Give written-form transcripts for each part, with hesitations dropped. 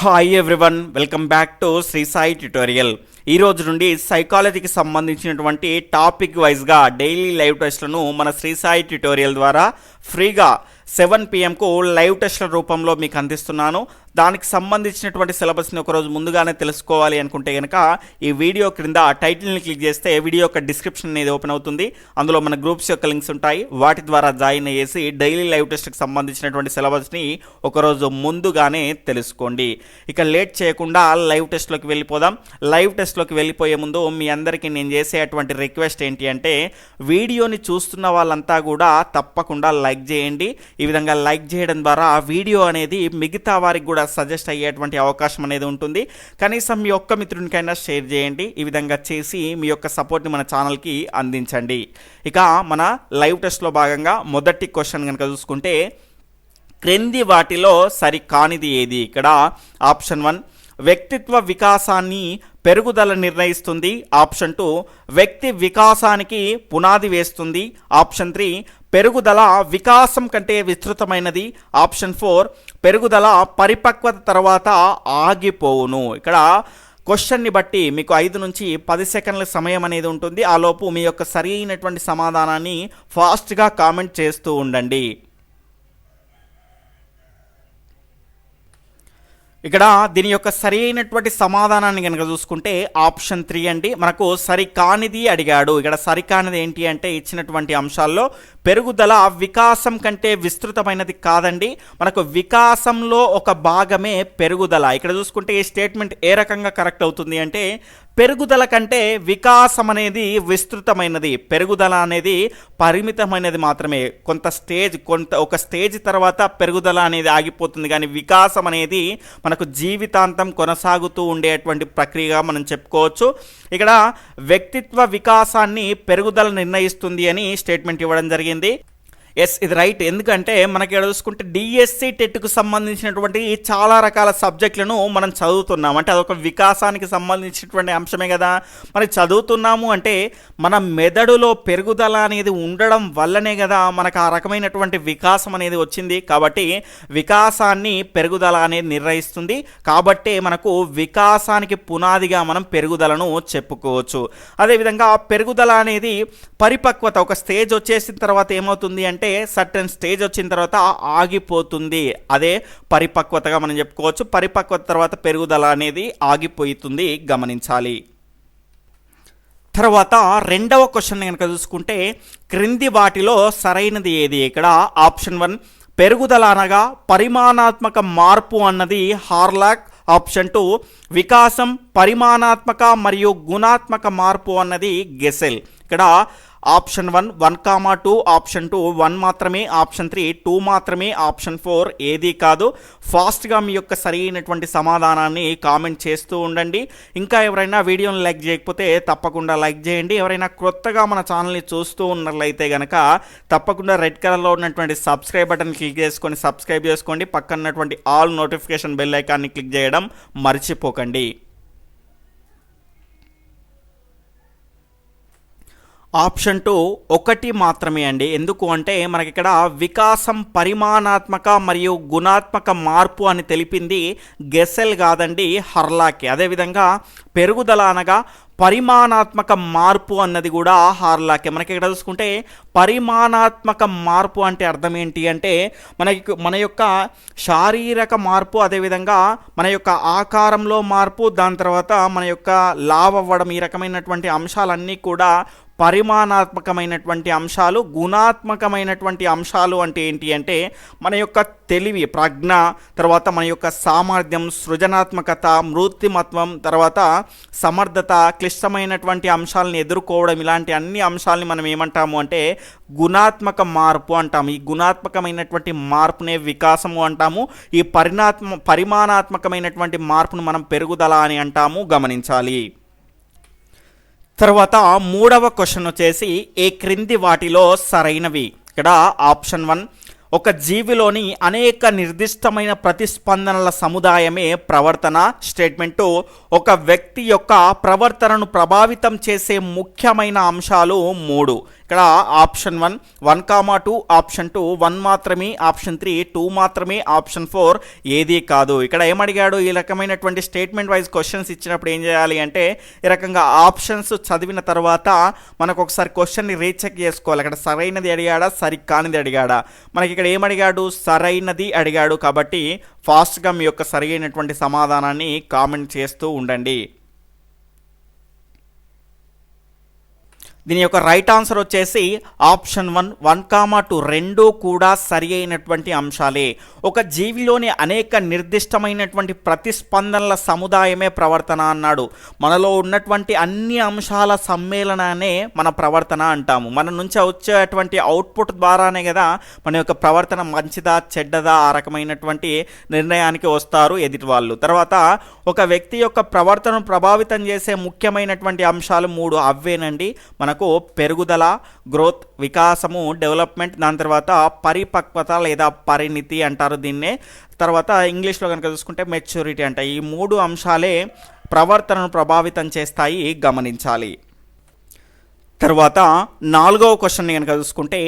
Hi everyone, welcome back to Sri Sai tutorial. ఈ రోజు నుండి సైకాలజీకి సంబంధించినటువంటి టాపిక్ వైజ్గా డైలీ లైవ్ టెస్ట్లను మన శ్రీ సాయి ట్యుటోరియల్ ద్వారా ఫ్రీగా 7 PM లైవ్ టెస్ట్ల రూపంలో మీకు అందిస్తున్నాను. దానికి సంబంధించినటువంటి సిలబస్ని ఒకరోజు ముందుగానే తెలుసుకోవాలి అనుకుంటే కనుక ఈ వీడియో క్రింద టైటిల్ని క్లిక్ చేస్తే వీడియో యొక్క డిస్క్రిప్షన్ అనేది ఓపెన్ అవుతుంది. అందులో మన గ్రూప్స్ యొక్క లింక్స్ ఉంటాయి. వాటి ద్వారా జాయిన్ అయ్యేసి డైలీ లైవ్ టెస్ట్కి సంబంధించినటువంటి సిలబస్ని ఒకరోజు ముందుగానే తెలుసుకోండి. ఇక లేట్ చేయకుండా లైవ్ టెస్ట్లోకి వెళ్ళిపోదాం. లైవ్ టెస్ట్లోకి వెళ్ళిపోయే ముందు మీ అందరికీ నేను చేసేటువంటి రిక్వెస్ట్ ఏంటి అంటే, వీడియోని చూస్తున్న వాళ్ళంతా కూడా తప్పకుండా లైక్ చేయండి. ఈ విధంగా లైక్ చేయడం ద్వారా వీడియో అనేది మిగతా వారికి కూడా సజెస్ట్ అయ్యేటువంటి అవకాశం అనేది ఉంటుంది. కనీసం మీ ఒక్క మిత్రునికైనా షేర్ చేయండి. ఈ విధంగా చేసి మీ యొక్క సపోర్ట్ని మన ఛానల్కి అందించండి. ఇక మన లైవ్ టెస్ట్లో భాగంగా మొదటి క్వశ్చన్ కనుక చూసుకుంటే, క్రింది వాటిలో సరికానిది ఏది? ఇక్కడ ఆప్షన్ 1 వ్యక్తిత్వ వికాసాన్ని పెరుగుదల నిర్ణయిస్తుంది. ఆప్షన్ 2 వ్యక్తి వికాసానికి పునాది వేస్తుంది. ఆప్షన్ 3 పెరుగుదల వికాసం కంటే విస్తృతమైనది. ఆప్షన్ 4 పెరుగుదల పరిపక్వత తర్వాత ఆగిపోవును. ఇక్కడ క్వశ్చన్ని బట్టి మీకు 5 నుంచి 10 సెకండ్ల సమయం అనేది ఉంటుంది. ఆలోపు మీ యొక్క సరైనటువంటి సమాధానాన్ని ఫాస్ట్గా కామెంట్ చేస్తూ ఉండండి. ఇక్కడ దీని యొక్క సరి అయినటువంటి సమాధానాన్ని కనుక చూసుకుంటే ఆప్షన్ 3 అండి. మనకు సరికానిది అడిగాడు. ఇక్కడ సరికానిది ఏంటి అంటే, ఇచ్చినటువంటి అంశాల్లో పెరుగుదల వికాసం కంటే విస్తృతమైనది కాదండి. మనకు వికాసంలో ఒక భాగమే పెరుగుదల. ఇక్కడ చూసుకుంటే ఈ స్టేట్మెంట్ ఏ రకంగా కరెక్ట్ అవుతుంది అంటే, పెరుగుదల కంటే వికాసం అనేది విస్తృతమైనది. పెరుగుదల అనేది పరిమితమైనది మాత్రమే. ఒక స్టేజ్ తర్వాత పెరుగుదల అనేది ఆగిపోతుంది, కానీ వికాసం అనేది మనకు జీవితాంతం కొనసాగుతూ ఉండేటువంటి ప్రక్రియగా మనం చెప్పుకోవచ్చు. ఇక్కడ వ్యక్తిత్వ వికాసాన్ని పెరుగుదల నిర్ణయిస్తుంది అని స్టేట్మెంట్ ఇవ్వడం జరిగింది. ఎస్, ఇది రైట్. ఎందుకంటే మనకి ఇక్కడ చూసుకుంటే డిఎస్సి టెట్కు సంబంధించినటువంటి చాలా రకాల సబ్జెక్టులను మనం చదువుతున్నాం. అంటే అదొక వికాసానికి సంబంధించినటువంటి అంశమే కదా. మరి చదువుతున్నాము అంటే మన మెదడులో పెరుగుదల అనేది ఉండడం వల్లనే కదా మనకు ఆ రకమైనటువంటి వికాసం అనేది వచ్చింది. కాబట్టి వికాసాన్ని పెరుగుదల అనేది నిర్ణయిస్తుంది. కాబట్టే మనకు వికాసానికి పునాదిగా మనం పెరుగుదలను చెప్పుకోవచ్చు. అదేవిధంగా పెరుగుదల అనేది పరిపక్వత, ఒక స్టేజ్ వచ్చేసిన తర్వాత ఏమవుతుంది అంటే, సర్టెన్ స్టేజ్ వచ్చిన తర్వాత ఆగిపోతుంది. అదే పరిపక్వతగా మనం చెప్పుకోవచ్చు. పరిపక్వత తర్వాత పెరుగుదల అనేది ఆగిపోతుంది, గమనించాలి. తర్వాత రెండవ క్వశ్చన్ కనుక చూసుకుంటే, క్రింది వాటిలో సరైనది ఏది? ఇక్కడ ఆప్షన్ 1 పెరుగుదల అనగా పరిమాణాత్మక మార్పు అన్నది హార్లాక్. ఆప్షన్ 2 వికాసం పరిమాణాత్మక మరియు గుణాత్మక మార్పు అన్నది గెసెల్. ఇక్కడ ఆప్షన్ 1 1,2, ఆప్షన్ 2 1 మాత్రమే, ఆప్షన్ 3 2 మాత్రమే, ఆప్షన్ 4 ఏది కాదు. ఫాస్ట్గా మీ యొక్క సరైనటువంటి సమాధానాన్ని కామెంట్ చేస్తూ ఉండండి. ఇంకా ఎవరైనా వీడియోని లైక్ చేయకపోతే తప్పకుండా లైక్ చేయండి. ఎవరైనా కొత్తగా మన ఛానల్ని చూస్తూ ఉన్నట్లయితే కనుక తప్పకుండా రెడ్ కలర్లో ఉన్నటువంటి సబ్స్క్రైబ్ బటన్ క్లిక్ చేసుకొని సబ్స్క్రైబ్ చేసుకోండి. పక్కన ఉన్నటువంటి ఆల్ నోటిఫికేషన్ బెల్ ఐకాన్ని క్లిక్ చేయడం మర్చిపోకండి. ఆప్షన్ 2 1 మాత్రమే అండి. ఎందుకు అంటే మనకి ఇక్కడ వికాసం పరిమాణాత్మక మరియు గుణాత్మక మార్పు అని తెలిపింది గెసెల్ కాదండి, హర్లాకే. అదేవిధంగా పెరుగుదల అనగా పరిమాణాత్మక మార్పు అన్నది కూడా హార్లాకే. మనకి ఇక్కడ చూసుకుంటే పరిమాణాత్మక మార్పు అంటే అర్థం ఏంటి అంటే, మన యొక్క శారీరక మార్పు, అదేవిధంగా మన యొక్క ఆకారంలో మార్పు, దాని తర్వాత మన యొక్క లావ్ అవ్వడం, ఈ రకమైనటువంటి అంశాలన్నీ కూడా పరిమాణాత్మకమైనటువంటి అంశాలు. గుణాత్మకమైనటువంటి అంశాలు అంటే ఏంటి అంటే, మన యొక్క తెలివి, ప్రజ్ఞ, తర్వాత మన యొక్క సామర్థ్యం, సృజనాత్మకత, మూర్తిమత్వం, తర్వాత సమర్థత, క్లిష్టమైనటువంటి అంశాలను ఎదుర్కోవడం, ఇలాంటి అన్ని అంశాలని మనం ఏమంటాము అంటే గుణాత్మక మార్పు అంటాము. ఈ గుణాత్మకమైనటువంటి మార్పునే వికాసము అంటాము. ఈ పరిమాణాత్మకమైనటువంటి మార్పును మనం పెరుగుదల అని అంటాము, గమనించాలి. తర్వాత మూడవ క్వశ్చన్ వచ్చేసి, ఏ క్రింది వాటిలో సరైనవి? ఇక్కడ ఆప్షన్ 1 ఒక జీవిలోని అనేక నిర్దిష్టమైన ప్రతిస్పందనల సముదాయమే ప్రవర్తన. స్టేట్మెంట్ 2 ఒక వ్యక్తి యొక్క ప్రవర్తనను ప్రభావితం చేసే ముఖ్యమైన అంశాలు 3. ఇక్కడ ఆప్షన్ 1 1,2, ఆప్షన్ 2 1 మాత్రమే, ఆప్షన్ 3 2 మాత్రమే, ఆప్షన్ 4 ఏది కాదు. ఇక్కడ ఏమడిగాడు, ఈ రకమైనటువంటి స్టేట్మెంట్ వైజ్ క్వశ్చన్స్ ఇచ్చినప్పుడు ఏం చేయాలి అంటే ఈ రకంగా ఆప్షన్స్ చదివిన తర్వాత మనకు ఒకసారి క్వశ్చన్ని రీచెక్ చేసుకోవాలి. అక్కడ సరైనది అడిగాడా సరికానిది అడిగాడా. మనకి ఇక్కడ ఏమడిగాడు, సరైనది అడిగాడు. కాబట్టి ఫాస్ట్గా మీ యొక్క సరైనటువంటి సమాధానాన్ని కామెంట్ చేస్తూ ఉండండి. దీని యొక్క రైట్ ఆన్సర్ వచ్చేసి ఆప్షన్ 1 1,2 రెండూ కూడా సరి అయినటువంటి అంశాలే. ఒక జీవిలోని అనేక నిర్దిష్టమైనటువంటి ప్రతిస్పందనల సముదాయమే ప్రవర్తన అన్నాడు. మనలో ఉన్నటువంటి అన్ని అంశాల సమ్మేళనాన్ని మన ప్రవర్తన అంటాము. మన నుంచి వచ్చేటువంటి అవుట్పుట్ ద్వారానే కదా మన యొక్క ప్రవర్తన మంచిదా చెడ్డదా ఆ రకమైనటువంటి నిర్ణయానికి వస్తారు ఎదుటి వాళ్ళు. తర్వాత ఒక వ్యక్తి యొక్క ప్రవర్తనను ప్రభావితం చేసే ముఖ్యమైనటువంటి అంశాలు 3 అవేనండి. మనకు పెరుగుదల, గ్రోత్, వికాసము, డెవలప్మెంట్, దాని తర్వాత పరిపక్వత లేదా పరిణితి అంటారు దీన్నే. తర్వాత ఇంగ్లీష్లో కనుక చూసుకుంటే మెచ్యూరిటీ అంట. ఈ 3 అంశాలే ప్రవర్తనను ప్రభావితం చేస్తాయి, గమనించాలి. తర్వాత 4వ క్వశ్చన్ కనుక చూసుకుంటే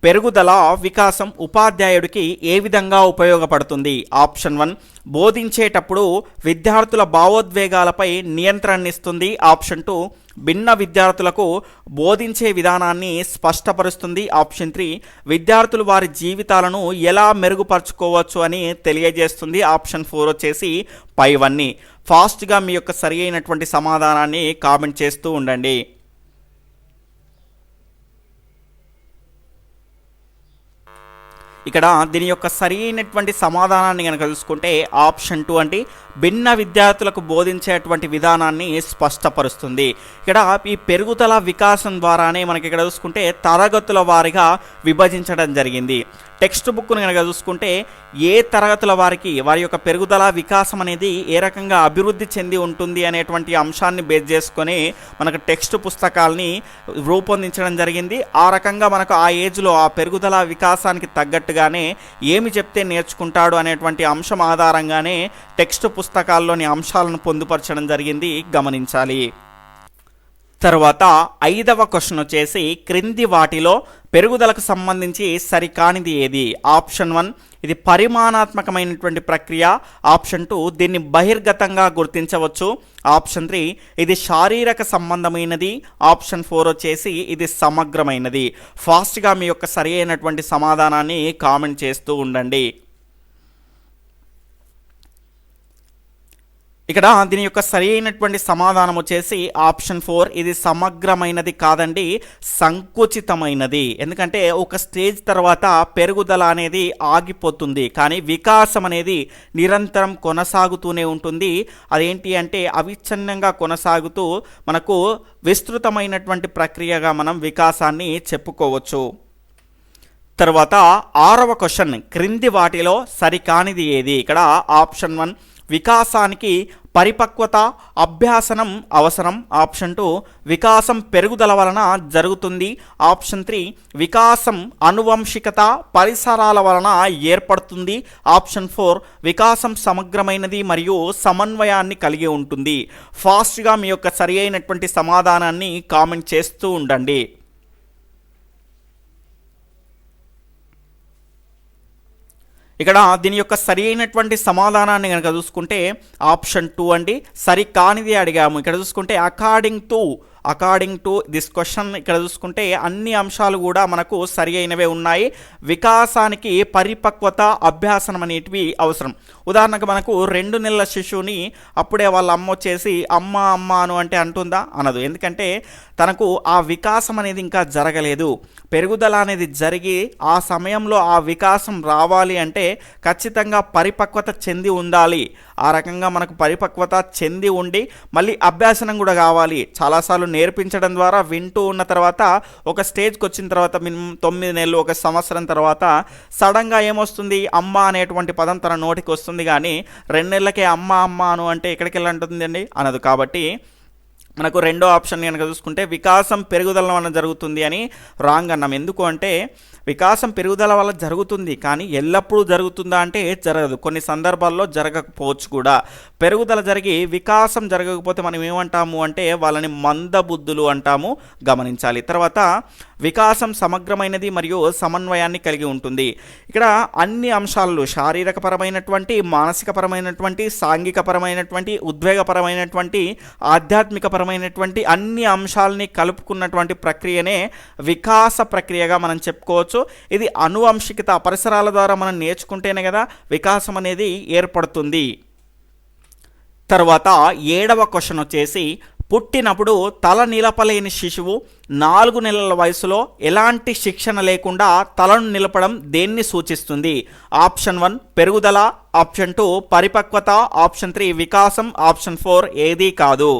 పెరుగుదల, వికాసం ఉపాధ్యాయుడికి ఏ విధంగా ఉపయోగపడుతుంది. ఆప్షన్ 1 బోధించేటప్పుడు విద్యార్థుల భావోద్వేగాలపై నియంత్రణనిస్తుంది. ఆప్షన్ 2 భిన్న విద్యార్థులకు బోధించే విధానాన్ని స్పష్టపరుస్తుంది. ఆప్షన్ 3 విద్యార్థులు వారి జీవితాలను ఎలా మెరుగుపరుచుకోవచ్చు అని తెలియజేస్తుంది. ఆప్షన్ 4 వచ్చేసి పైవన్నీ. ఫాస్ట్గా మీ యొక్క సరి అయినటువంటి సమాధానాన్ని కామెంట్ చేస్తూ ఉండండి. ఇక్కడ దీని యొక్క సరి అయినటువంటి సమాధానాన్ని కనుక చూసుకుంటే ఆప్షన్ 2 అంటే భిన్న విద్యార్థులకు బోధించేటువంటి విధానాన్ని స్పష్టపరుస్తుంది. ఇక్కడ ఈ పెరుగుదల వికాసం ద్వారానే మనకి ఇక్కడ చూసుకుంటే తరగతుల వారిగా విభజించడం జరిగింది. టెక్స్ట్ బుక్ను కనుక చూసుకుంటే ఏ తరగతుల వారికి వారి యొక్క పెరుగుదల వికాసం అనేది ఏ రకంగా అభివృద్ధి చెంది ఉంటుంది అనేటువంటి అంశాన్ని బేస్ చేసుకొని మనకు టెక్స్ట్ పుస్తకాలని రూపొందించడం జరిగింది. ఆ రకంగా మనకు ఆ ఏజ్లో ఆ పెరుగుదల వికాసానికి తగ్గట్టుగానే ఏమి చెప్తే నేర్చుకుంటాడు అనేటువంటి అంశం ఆధారంగానే టెక్స్ట్ పుస్తకాల్లోని అంశాలను పొందుపరచడం జరిగింది, గమనించాలి. తర్వాత 5వ క్వశ్చన్ వచ్చేసి క్రింది వాటిలో పెరుగుదలకు సంబంధించి సరికానిది ఏది. ఆప్షన్ 1 ఇది పరిమాణాత్మకమైనటువంటి ప్రక్రియ. ఆప్షన్ 2 దీన్ని బహిర్గతంగా గుర్తించవచ్చు. ఆప్షన్ 3 ఇది శారీరక సంబంధమైనది. ఆప్షన్ 4 వచ్చేసి ఇది సమగ్రమైనది. ఫాస్ట్గా మీ యొక్క సరి అయినటువంటి సమాధానాన్ని కామెంట్ చేస్తూ ఉండండి. ఇక్కడ దీని యొక్క సరి అయినటువంటి సమాధానం వచ్చేసి ఆప్షన్ 4 ఇది సమగ్రమైనది కాదండి, సంకుచితమైనది. ఎందుకంటే ఒక స్టేజ్ తర్వాత పెరుగుదల అనేది ఆగిపోతుంది, కానీ వికాసం అనేది నిరంతరం కొనసాగుతూనే ఉంటుంది. అదేంటి అంటే అవిచ్ఛిన్నంగా కొనసాగుతూ మనకు విస్తృతమైనటువంటి ప్రక్రియగా మనం వికాసాన్ని చెప్పుకోవచ్చు. తర్వాత 6వ క్వశ్చన్ క్రింది వాటిలో సరికానిది ఏది. ఇక్కడ ఆప్షన్ 1 వికాసానికి పరిపక్వత, అభ్యాసనం అవసరం. ఆప్షన్ 2 వికాసం పెరుగుదల వలన జరుగుతుంది. ఆప్షన్ 3 వికాసం అనువంశికత, పరిసరాల వలన ఏర్పడుతుంది. ఆప్షన్ 4 వికాసం సమగ్రమైనది మరియు సమన్వయాన్ని కలిగి ఉంటుంది. ఫాస్ట్గా మీ యొక్క సరి అయినటువంటి సమాధానాన్ని కామెంట్ చేస్తూ ఉండండి. ఇక్కడ దీని యొక్క సరి అయినటువంటి సమాధానాన్ని కనుక చూసుకుంటే ఆప్షన్ 2 అండి, సరికానిది అడిగాము. ఇక్కడ చూసుకుంటే అకార్డింగ్ టు దిస్ క్వశ్చన్ ఇక్కడ చూసుకుంటే అన్ని అంశాలు కూడా మనకు సరి అయినవే ఉన్నాయి. వికాసానికి పరిపక్వత, అభ్యాసనం అనేటివి అవసరం. ఉదాహరణకు మనకు 2 నెలల శిశువుని అప్పుడే వాళ్ళ అమ్మ వచ్చేసి అమ్మ అను అంటే అంటుందా? అనదు. ఎందుకంటే తనకు ఆ వికాసం అనేది ఇంకా జరగలేదు. పెరుగుదల అనేది జరిగి ఆ సమయంలో ఆ వికాసం రావాలి అంటే ఖచ్చితంగా పరిపక్వత చెంది ఉండాలి. ఆ రకంగా మనకు పరిపక్వత చెంది ఉండి మళ్ళీ అభ్యాసనం కూడా కావాలి. చాలాసార్లు నేర్పించడం ద్వారా వింటూ ఉన్న తర్వాత ఒక స్టేజ్కి వచ్చిన తర్వాత 9 నెలలు, 1 సంవత్సరం తర్వాత సడన్గా ఏమొస్తుంది, అమ్మ అనేటువంటి పదం తన నోటికి వస్తుంది. కానీ 2 నెలలకే అమ్మ అను అంటే ఎక్కడికి వెళ్ళంటుందండి? అనదు. కాబట్టి మనకు రెండో ఆప్షన్ కనుక చూసుకుంటే వికాసం పెరుగుదల వలన జరుగుతుంది అని రాంగ్ అన్నాం. ఎందుకు అంటే వికాసం పెరుగుదల వల్ల జరుగుతుంది, కానీ ఎల్లప్పుడూ జరుగుతుందా అంటే జరగదు, కొన్ని సందర్భాల్లో జరగకపోవచ్చు కూడా. పెరుగుదల జరిగి వికాసం జరగకపోతే మనం ఏమంటాము అంటే వాళ్ళని మందబుద్ధులు అంటాము, గమనించాలి. తర్వాత వికాసం సమగ్రమైనది మరియు సమన్వయాన్ని కలిగి ఉంటుంది. ఇక్కడ అన్ని అంశాలు శారీరకపరమైనటువంటి, మానసికపరమైనటువంటి, సాంఘికపరమైనటువంటి, ఉద్వేగపరమైనటువంటి, ఆధ్యాత్మికపరమైనటువంటి అన్ని అంశాలని కలుపుకున్నటువంటి ప్రక్రియనే వికాస ప్రక్రియగా మనం చెప్పుకోవచ్చు. ఇది అనువంశికత, పరిసరాల ద్వారా మనం నేర్చుకుంటేనే కదా వికాసం అనేది ఏర్పడుతుంది. తర్వాత 7వ క్వశ్చన్ వచ్చేసి పుట్టినప్పుడు తల నిలపలేని శిశువు 4 నెలల వయసులో ఎలాంటి శిక్షణ లేకుండా తలను నిలపడం దేన్ని సూచిస్తుంది? ఆప్షన్ 1 పెరుగుదల, ఆప్షన్ 2 పరిపక్వత, ఆప్షన్ 3 వికాసం, ఆప్షన్ 4 ఏదీ కాదు.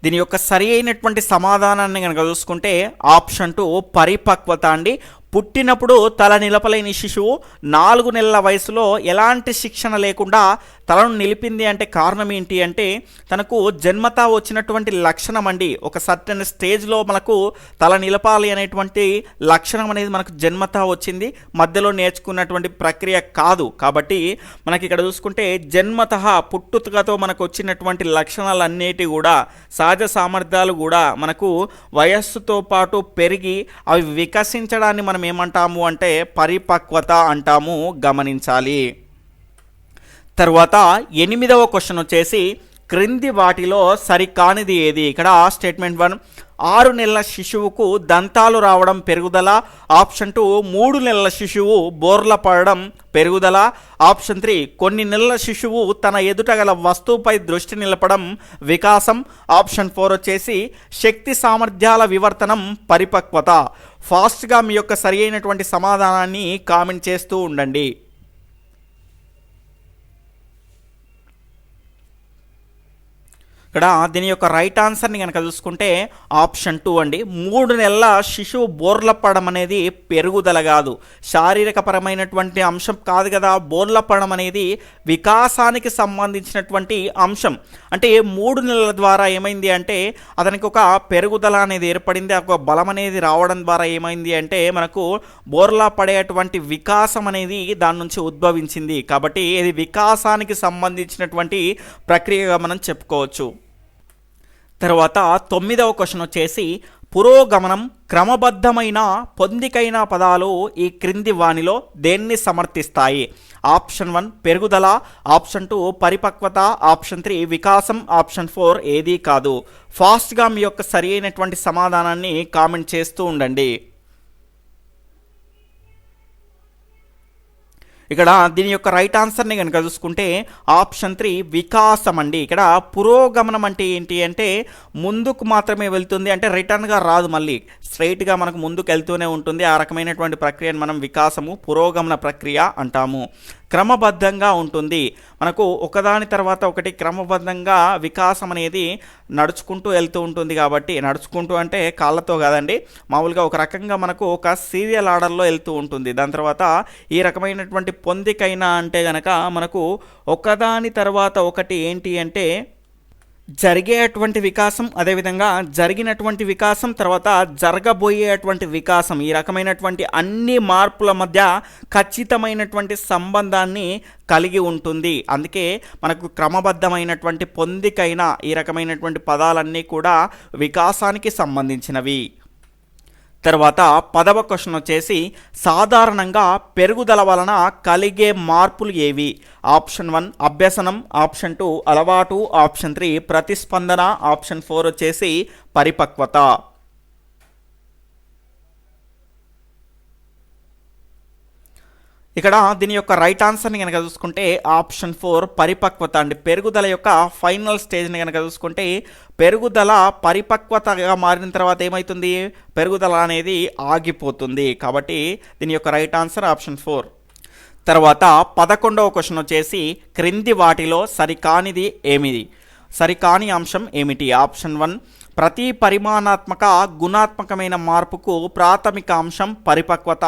దీని యొక్క సరి అయినటువంటి సమాధానాన్ని కనుక చూసుకుంటే ఆప్షన్ 2 పరిపక్వత అండి. పుట్టినప్పుడు తల నిలపలేని శిశువు 4 నెలల వయసులో ఎలాంటి శిక్షణ లేకుండా తలను నిలిపింది అంటే కారణం ఏంటి అంటే తనకు జన్మతా వచ్చినటువంటి లక్షణం అండి. ఒక సర్టెన్ స్టేజ్లో మనకు తల నిలపాలి అనేటువంటి లక్షణం అనేది మనకు జన్మతా వచ్చింది, మధ్యలో నేర్చుకున్నటువంటి ప్రక్రియ కాదు. కాబట్టి మనకి ఇక్కడ చూసుకుంటే జన్మతః పుట్టుకతో మనకు వచ్చినటువంటి లక్షణాలన్నిటి కూడా, సహజ సామర్థ్యాలు కూడా మనకు వయస్సుతో పాటు పెరిగి అవి వికసించడాన్ని మనం ఏమంటాము అంటే పరిపక్వత అంటాము, గమనించాలి. తర్వాత 8వ క్వశ్చన్ వచ్చేసి క్రింది వాటిలో సరికానిది ఏది? ఇక్కడ స్టేట్మెంట్ 1 6 నెలల శిశువుకు దంతాలు రావడం పెరుగుదల, ఆప్షన్ 2 3 నెలల శిశువు బోర్ల పడడం పెరుగుదల, ఆప్షన్ 3 కొన్ని నెలల శిశువు తన ఎదుట గల వస్తువుపై దృష్టి నిలపడం వికాసం, ఆప్షన్ 4 వచ్చేసి శక్తి సామర్థ్యాల వివర్తనం పరిపక్వత. ఫాస్ట్గా మీ యొక్క సరి అయినటువంటి సమాధానాన్ని కామెంట్ చేస్తూ ఉండండి. ఇక్కడ దీని యొక్క రైట్ ఆన్సర్ని కనుక చూసుకుంటే ఆప్షన్ 2 అండి. 3 నెలల శిశువు బోర్ల పడడం అనేది పెరుగుదల కాదు, శారీరకపరమైనటువంటి అంశం కాదు కదా. బోర్ల పడడం అనేది వికాసానికి సంబంధించినటువంటి అంశం. అంటే 3 నెలల ద్వారా ఏమైంది అంటే అతనికి ఒక పెరుగుదల అనేది ఏర్పడింది, ఒక బలం అనేది రావడం ద్వారా ఏమైంది అంటే మనకు బోర్లా పడేటువంటి వికాసం అనేది దాని నుంచి ఉద్భవించింది. కాబట్టి ఇది వికాసానికి సంబంధించినటువంటి ప్రక్రియగా మనం చెప్పుకోవచ్చు. తర్వాత 9వ క్వశ్చన్ వచ్చేసి పురోగమనం, క్రమబద్ధమైన, పొందికైన పదాలు ఈ క్రింది వానిలో దేన్ని సమర్థిస్తాయి? ఆప్షన్ 1 పెరుగుదల, ఆప్షన్ 2 పరిపక్వత, ఆప్షన్ 3 వికాసం, ఆప్షన్ 4 ఏదీ కాదు. ఫాస్ట్గా మీ యొక్క సరి అయినటువంటి సమాధానాన్ని కామెంట్ చేస్తూ ఉండండి. ఇక్కడ దీని యొక్క రైట్ ఆన్సర్ని కనుక చూసుకుంటే ఆప్షన్ 3 వికాసం అండి. ఇక్కడ పురోగమనం అంటే ఏంటి అంటే ముందుకు మాత్రమే వెళ్తుంది, అంటే రిటర్న్గా రాదు, మళ్ళీ స్ట్రైట్గా మనకు ముందుకు వెళ్తూనే ఉంటుంది. ఆ రకమైనటువంటి ప్రక్రియను మనం వికాసము, పురోగమన ప్రక్రియ అంటాము. క్రమబద్ధంగా ఉంటుంది, మనకు ఒకదాని తర్వాత ఒకటి క్రమబద్ధంగా వికాసం అనేది నడుచుకుంటూ వెళ్తూ ఉంటుంది. కాబట్టి నడుచుకుంటూ అంటే కాళ్ళతో కాదండి, మామూలుగా ఒక రకంగా మనకు ఒక సీరియల్ ఆర్డర్లో వెళ్తూ ఉంటుంది. దాని తర్వాత ఈ రకమైనటువంటి పొందికైనా అంటే కనుక మనకు ఒకదాని తర్వాత ఒకటి ఏంటి అంటే జరిగేటువంటి వికాసం, అదేవిధంగా జరిగినటువంటి వికాసం, తర్వాత జరగబోయేటువంటి వికాసం, ఈ రకమైనటువంటి అన్ని మార్పుల మధ్య ఖచ్చితమైనటువంటి సంబంధాన్ని కలిగి ఉంటుంది. అందుకే మనకు క్రమబద్ధమైనటువంటి పొందికైన ఈ రకమైనటువంటి పదాలన్నీ కూడా వికాసానికి సంబంధించినవి. తర్వాత 10వ క్వశ్చన్ వచ్చేసి సాధారణంగా పెరుగుదల వలన కలిగే మార్పులు ఏవి? ఆప్షన్ 1 అభ్యసనం, ఆప్షన్ 2 అలవాటు, ఆప్షన్ 3 ప్రతిస్పందన, ఆప్షన్ 4 వచ్చేసి పరిపక్వత. ఇక్కడ దీని యొక్క రైట్ ఆన్సర్ని కనుక చూసుకుంటే ఆప్షన్ 4 పరిపక్వత అండి. పెరుగుదల యొక్క ఫైనల్ స్టేజ్ని కనుక చూసుకుంటే పెరుగుదల పరిపక్వతగా మారిన తర్వాత ఏమవుతుంది? పెరుగుదల అనేది ఆగిపోతుంది. కాబట్టి దీని యొక్క రైట్ ఆన్సర్ ఆప్షన్ 4. తర్వాత 11వ క్వశ్చన్ వచ్చేసి క్రింది వాటిలో సరికానిది ఏమిది? సరికాని అంశం ఏమిటి? ఆప్షన్ 1 ప్రతి పరిమాణాత్మక గుణాత్మకమైన మార్పుకు ప్రాథమిక అంశం పరిపక్వత.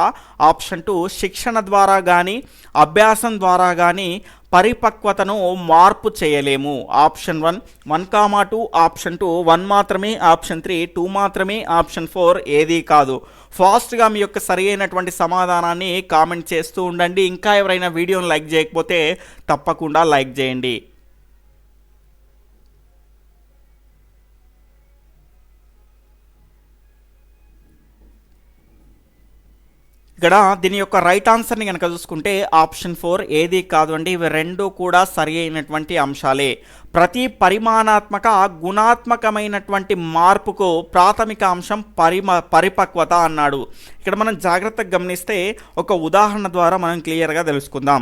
ఆప్షన్ 2 శిక్షణ ద్వారా కానీ అభ్యాసం ద్వారా కానీ పరిపక్వతను మార్పు చేయలేము. ఆప్షన్ 1, 1, 2, ఆప్షన్ 2, 1 మాత్రమే, ఆప్షన్ 3, 2 మాత్రమే, ఆప్షన్ 4 ఏదీ కాదు. ఫాస్ట్గా మీ యొక్క సరి అయినటువంటి సమాధానాన్ని కామెంట్ చేస్తూ ఉండండి. ఇంకా ఎవరైనా వీడియోని లైక్ చేయకపోతే తప్పకుండా లైక్ చేయండి. ఇక్కడ దీని యొక్క రైట్ ఆన్సర్ని కనుక చూసుకుంటే ఆప్షన్ 4 ఏది కాదు అండి. ఇవి రెండు కూడా సరి అయినటువంటి అంశాలే. ప్రతి పరిమాణాత్మక గుణాత్మకమైనటువంటి మార్పుకు ప్రాథమిక అంశం పరిపక్వత అన్నాడు. ఇక్కడ మనం జాగ్రత్తగా గమనిస్తే ఒక ఉదాహరణ ద్వారా మనం క్లియర్గా తెలుసుకుందాం.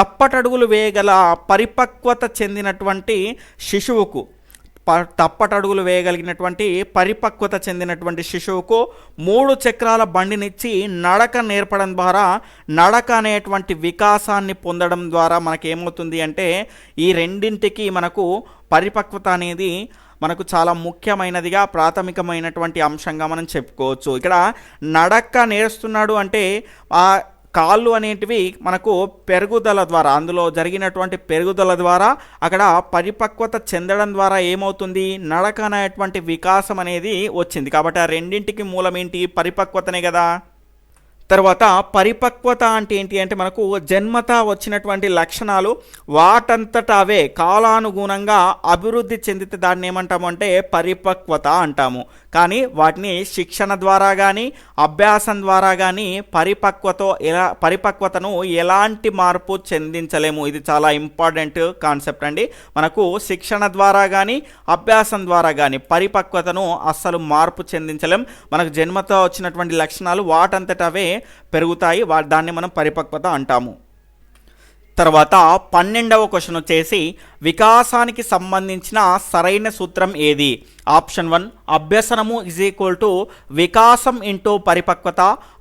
తప్పటడుగులు వేయగల పరిపక్వత చెందినటువంటి శిశువుకు తప్పటడుగులు వేయగలిగినటువంటి పరిపక్వత చెందినటువంటి శిశువుకు 3 చక్రాల బండినిచ్చి నడక నేర్పడం ద్వారా నడక అనేటువంటి వికాసాన్ని పొందడం ద్వారా మనకేమవుతుంది అంటే ఈ రెండింటికి మనకు పరిపక్వత అనేది మనకు చాలా ముఖ్యమైనదిగా ప్రాథమికమైనటువంటి అంశంగా మనం చెప్పుకోవచ్చు. ఇక్కడ నడక నేర్స్తున్నాడు అంటే ఆ కాళ్ళు అనేటివి మనకు పెరుగుదల ద్వారా అందులో జరిగినటువంటి పెరుగుదల ద్వారా అక్కడ పరిపక్వత చెందడం ద్వారా ఏమవుతుంది నడక అనేటువంటి వికాసం అనేది వచ్చింది. కాబట్టి ఆ రెండింటికి మూలం ఏంటి పరిపక్వతనే కదా. తర్వాత పరిపక్వత అంటే ఏంటి అంటే మనకు జన్మత వచ్చినటువంటి లక్షణాలు వాటంతట అవే కాలానుగుణంగా అభివృద్ధి చెందితే దాన్ని ఏమంటాము అంటే పరిపక్వత అంటాము. కానీ వాటిని శిక్షణ ద్వారా కానీ అభ్యాసం ద్వారా కానీ పరిపక్వతను ఎలాంటి మార్పు చెందించలేము. ఇది చాలా ఇంపార్టెంట్ కాన్సెప్ట్ అండి. మనకు శిక్షణ ద్వారా కానీ అభ్యాసం ద్వారా కానీ పరిపక్వతను అస్సలు మార్పు చెందించలేం. మనకు జన్మతో వచ్చినటువంటి లక్షణాలు వాటంతట అవే పెరుగుతాయి, దాన్ని మనం పరిపక్వత అంటాము. తర్వాత 12వ క్వశ్చన్ వచ్చేసి వికాసానికి సంబంధించిన సరైన సూత్రం ఏది? ఆప్షన్ 1 అభ్యసనము = వికాసం ఇంటూ పరిపక్వత.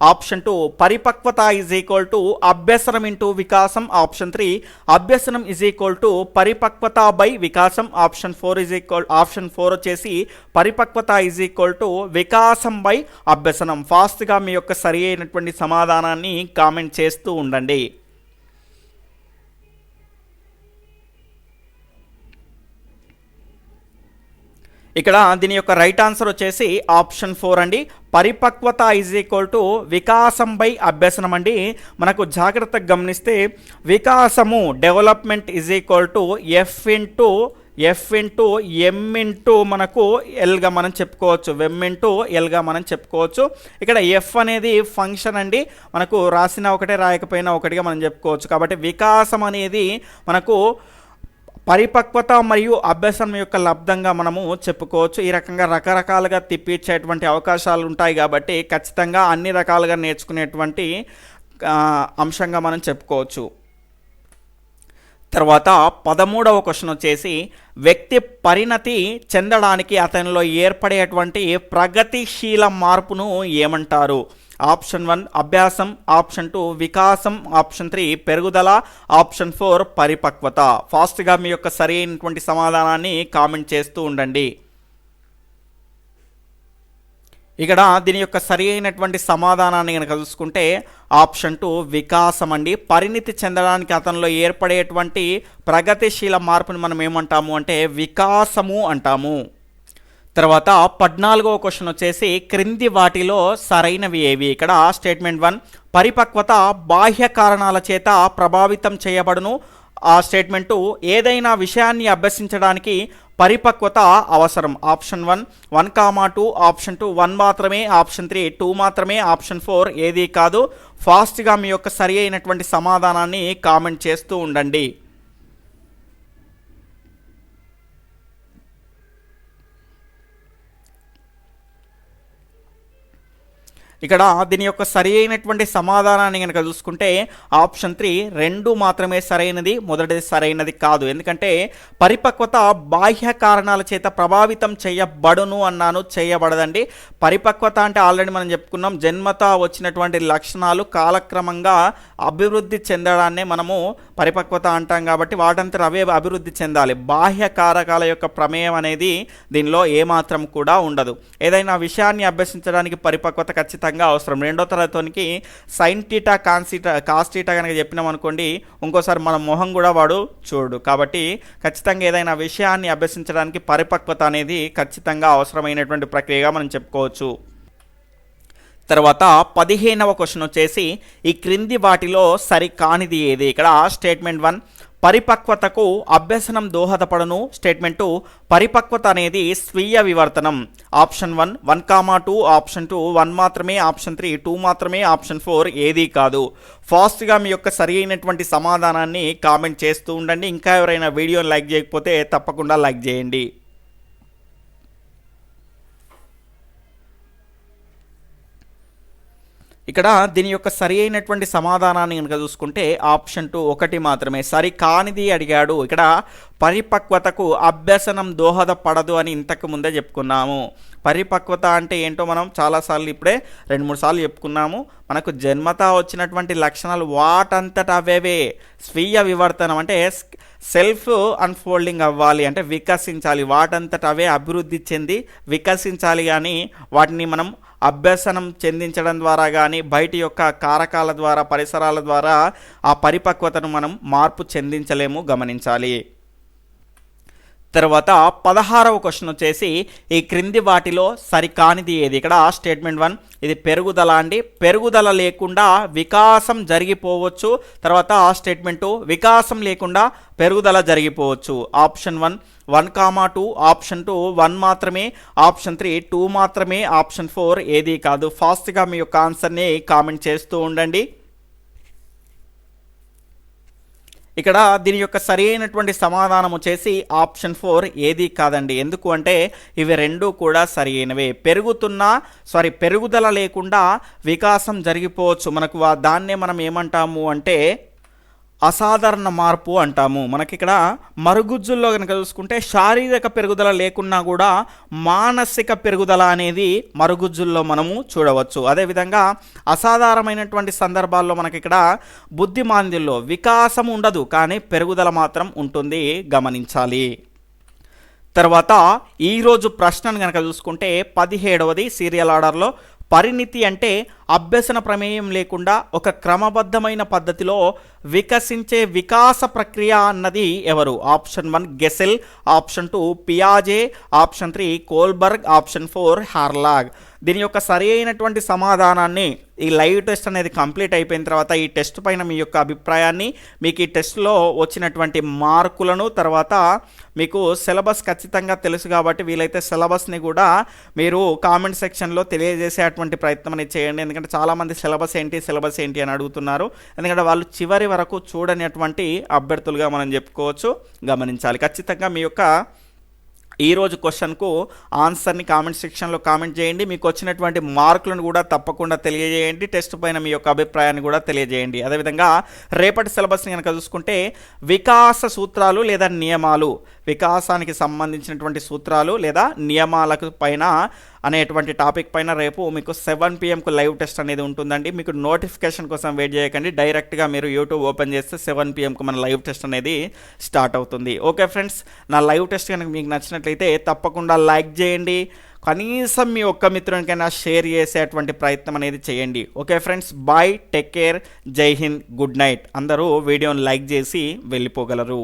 ఆప్షన్ 2 పరిపక్వత = అభ్యసనం ఇంటూ వికాసం. ఆప్షన్ 3 అభ్యసనం = పరిపక్వత బై వికాసం. ఆప్షన్ 4 వచ్చేసి పరిపక్వత = వికాసం బై అభ్యసనం. ఫాస్ట్గా మీ యొక్క సరి అయినటువంటి సమాధానాన్ని కామెంట్ చేస్తూ ఉండండి. ఇక్కడ దీని యొక్క రైట్ ఆన్సర్ వచ్చేసి ఆప్షన్ 4 అండి. పరిపక్వత = వికాసం బై అభ్యసనం అండి. మనకు జాగ్రత్తగా గమనిస్తే వికాసము development F into M into మనకు ఎల్గా మనం చెప్పుకోవచ్చు, M ఇంటూ ఎల్గా మనం చెప్పుకోవచ్చు. ఇక్కడ F అనేది ఫంక్షన్ అండి. మనకు రాసిన ఒకటే రాయకపోయినా ఒకటిగా మనం చెప్పుకోవచ్చు. కాబట్టి వికాసం అనేది మనకు పరిపక్వత మరియు అభ్యసనం యొక్క లబ్ధంగా మనము చెప్పుకోవచ్చు. ఈ రకంగా రకరకాలుగా తిప్పించేటువంటి అవకాశాలు ఉంటాయి కాబట్టి ఖచ్చితంగా అన్ని రకాలుగా నేర్చుకునేటువంటి అంశంగా మనం చెప్పుకోవచ్చు. తర్వాత 13వ క్వశ్చన్ వచ్చేసి వ్యక్తి పరిణతి చెందడానికి అతనిలో ఏర్పడేటువంటి ప్రగతిశీల మార్పును ఏమంటారు? ఆప్షన్ 1 అభ్యాసం, ఆప్షన్ 2 వికాసం, ఆప్షన్ 3 పెరుగుదల, ఆప్షన్ 4 పరిపక్వత. ఫాస్ట్గా మీ యొక్క సరి అయినటువంటి సమాధానాన్ని కామెంట్ చేస్తూ ఉండండి. ఇక్కడ దీని యొక్క సరి అయినటువంటి సమాధానాన్ని కనుక చూసుకుంటే ఆప్షన్ 2 వికాసం అండి. పరిణితి చెందడానికి అతనిలో ఏర్పడేటువంటి ప్రగతిశీల మార్పుని మనం ఏమంటాము అంటే వికాసము అంటాము. తర్వాత 14వ క్వశ్చన్ వచ్చేసి క్రింది వాటిలో సరైనవి ఏవి? ఇక్కడ స్టేట్మెంట్ 1 పరిపక్వత బాహ్య కారణాల చేత ప్రభావితం చేయబడును. ఆ స్టేట్మెంట్ 2 ఏదైనా విషయాన్ని అభ్యసించడానికి పరిపక్వత అవసరం. ఆప్షన్ 1, 1, 2, ఆప్షన్ 2 1 మాత్రమే, ఆప్షన్ 3 2 మాత్రమే, ఆప్షన్ 4 ఏది కాదు. ఫాస్ట్గా మీ యొక్క సరి అయినటువంటి సమాధానాన్ని కామెంట్ చేస్తూ ఉండండి. ఇక్కడ దీని యొక్క సరి అయినటువంటి సమాధానాన్ని కనుక చూసుకుంటే ఆప్షన్ 3 2 మాత్రమే సరైనది, మొదటిది సరైనది కాదు. ఎందుకంటే పరిపక్వత బాహ్య కారణాల చేత ప్రభావితం చేయబడును అన్నాను, చేయబడదండి. పరిపక్వత అంటే ఆల్రెడీ మనం చెప్పుకున్నాం, జన్మత వచ్చినటువంటి లక్షణాలు కాలక్రమంగా అభివృద్ధి చెందడాన్నే మనము పరిపక్వత అంటాం కాబట్టి వాటంతా అవే అభివృద్ధి చెందాలి. బాహ్య కారకాల యొక్క ప్రమేయం అనేది దీనిలో ఏమాత్రం కూడా ఉండదు. ఏదైనా విషయాన్ని అభ్యసించడానికి పరిపక్వత ఖచ్చితంగా అవసరం. 2వ తరగతికి సైన్ టీటా కాస్ టీటా కనుక చెప్పినాం అనుకోండి, ఇంకోసారి మన మొహం కూడా వాడు చూడు. కాబట్టి ఖచ్చితంగా ఏదైనా విషయాన్ని అభ్యసించడానికి పరిపక్వత అనేది ఖచ్చితంగా అవసరమైనటువంటి ప్రక్రియగా మనం చెప్పుకోవచ్చు. తర్వాత 15వ క్వశ్చన్ వచ్చేసి ఈ క్రింది వాటిలో సరికానిది ఏది? ఇక్కడ స్టేట్మెంట్ 1 పరిపక్వతకు అభ్యసనం దోహదపడను. స్టేట్మెంట్ 2 పరిపక్వత అనేది స్వీయ వివర్తనం. ఆప్షన్ 1 1,2, ఆప్షన్ 2 1 మాత్రమే, ఆప్షన్ 3 2 మాత్రమే, ఆప్షన్ 4 ఏది కాదు. ఫాస్ట్గా మీ యొక్క సరి అయినటువంటి సమాధానాన్ని కామెంట్ చేస్తూ ఉండండి. ఇంకా ఎవరైనా వీడియోని లైక్ చేయకపోతే తప్పకుండా లైక్ చేయండి. ఇక్కడ దీని యొక్క సరి అయినటువంటి సమాధానాన్ని కనుక చూసుకుంటే ఆప్షన్ 2 1 మాత్రమే. సరి కానిది అడిగాడు. ఇక్కడ పరిపక్వతకు అభ్యసనం దోహదపడదు అని ఇంతకు ముందే చెప్పుకున్నాము. పరిపక్వత అంటే ఏంటో మనం చాలాసార్లు ఇప్పుడే 2-3 సార్లు చెప్పుకున్నాము. మనకు జన్మతా వచ్చినటువంటి లక్షణాలు వాటంతట అవేవే స్వీయ వివర్తనం అంటే సెల్ఫ్ అన్ఫోల్డింగ్ అవ్వాలి, అంటే వికసించాలి. వాటంతట అవే అభివృద్ధి చెంది వికసించాలి. కానీ వాటిని మనం అభ్యసనం చెందించడం ద్వారా కానీ బయటి యొక్క కారకాల ద్వారా పరిసరాల ద్వారా ఆ పరిపక్వతను మనం మార్పు చెందించలేము, గమనించాలి. తర్వాత 16వ క్వశ్చన్ వచ్చేసి ఈ క్రింది వాటిలో సరికానిది ఏది? ఇక్కడ స్టేట్మెంట్ 1 ఇది పెరుగుదల అండి. పెరుగుదల లేకుండా వికాసం జరిగిపోవచ్చు. తర్వాత స్టేట్మెంట్ 2 వికాసం లేకుండా పెరుగుదల జరిగిపోవచ్చు. ఆప్షన్ 1 1,2, ఆప్షన్ 2 1 మాత్రమే, ఆప్షన్ 3 2 మాత్రమే, ఆప్షన్ 4 ఏది కాదు. ఫాస్ట్గా మీ యొక్క ఆన్సర్ని కామెంట్ చేస్తూ ఉండండి. ఇక్కడ దీని యొక్క సరి అయినటువంటి సమాధానం వచ్చేసి ఆప్షన్ 4 ఏది కాదండి. ఎందుకు అంటే ఇవి రెండు కూడా సరి అయినవే. పెరుగుదల లేకుండా వికాసం జరిగిపోవచ్చు. మనకు దాన్నే మనం ఏమంటాము అంటే అసాధారణ మార్పు అంటాము. మనకి ఇక్కడ మరుగుజ్జుల్లో కనుక చూసుకుంటే శారీరక పెరుగుదల లేకున్నా కూడా మానసిక పెరుగుదల అనేది మరుగుజ్జుల్లో మనము చూడవచ్చు. అదేవిధంగా అసాధారణమైనటువంటి సందర్భాల్లో మనకి ఇక్కడ బుద్ధిమాంద్యంలో వికాసం ఉండదు, కానీ పెరుగుదల మాత్రం ఉంటుంది, గమనించాలి. తర్వాత ఈరోజు ప్రశ్నను కనుక చూసుకుంటే 17వది సీరియల్ ఆర్డర్లో పరిణితి అంటే అభ్యసన ప్రమేయం లేకుండా ఒక క్రమబద్ధమైన పద్ధతిలో వికసించే వికాస ప్రక్రియ అన్నది ఎవరు? ఆప్షన్ 1 గెసెల్, ఆప్షన్ 2 పియాజే, ఆప్షన్ 3 కోల్బర్గ్, ఆప్షన్ 4 హార్లాగ్. దీని యొక్క సరి అయినటువంటి సమాధానాన్ని ఈ లైవ్ టెస్ట్ అనేది కంప్లీట్ అయిపోయిన తర్వాత ఈ టెస్ట్ పైన మీ యొక్క అభిప్రాయాన్ని, మీకు ఈ టెస్ట్లో వచ్చినటువంటి మార్కులను, తర్వాత మీకు సిలబస్ ఖచ్చితంగా తెలుసు కాబట్టి వీలైతే సిలబస్ని కూడా మీరు కామెంట్ సెక్షన్లో తెలియజేసేటువంటి ప్రయత్నం అనేది చేయండి. ఎందుకంటే చాలామంది సిలబస్ ఏంటి అని అడుగుతున్నారు. ఎందుకంటే వాళ్ళు చివరి వరకు చూడనటువంటి అభ్యర్థులుగా మనం చెప్పుకోవచ్చు, గమనించాలి. ఖచ్చితంగా మీ యొక్క ఈరోజు క్వశ్చన్కు ఆన్సర్ని కామెంట్ సెక్షన్లో కామెంట్ చేయండి. మీకు వచ్చినటువంటి మార్కులను కూడా తప్పకుండా తెలియజేయండి. టెస్ట్ పైన మీ యొక్క అభిప్రాయాన్ని కూడా తెలియజేయండి. అదేవిధంగా రేపటి సిలబస్ని కనుక చూసుకుంటే వికాస సూత్రాలు లేదా నియమాలు, వికాసానికి సంబంధించినటువంటి సూత్రాలు లేదా నియమాలకు పైన అనేటువంటి టాపిక్ పైన రేపు మీకు 7 PM లైవ్ టెస్ట్ అనేది ఉంటుందండి. మీకు నోటిఫికేషన్ కోసం వెయిట్ చేయకండి, డైరెక్ట్గా మీరు యూట్యూబ్ ఓపెన్ చేస్తే 7 PM మన లైవ్ టెస్ట్ అనేది స్టార్ట్ అవుతుంది. ఓకే ఫ్రెండ్స్, నా లైవ్ టెస్ట్ కనుక మీకు నచ్చినట్లయితే తప్పకుండా లైక్ చేయండి. కనీసం మీ ఒక్క మిత్రునికైనా షేర్ చేసేటువంటి ప్రయత్నం అనేది చేయండి. Okay friends, bye, take care, Jai Hind, good night. అందరూ వీడియోని లైక్ చేసి వెళ్ళిపోగలరు.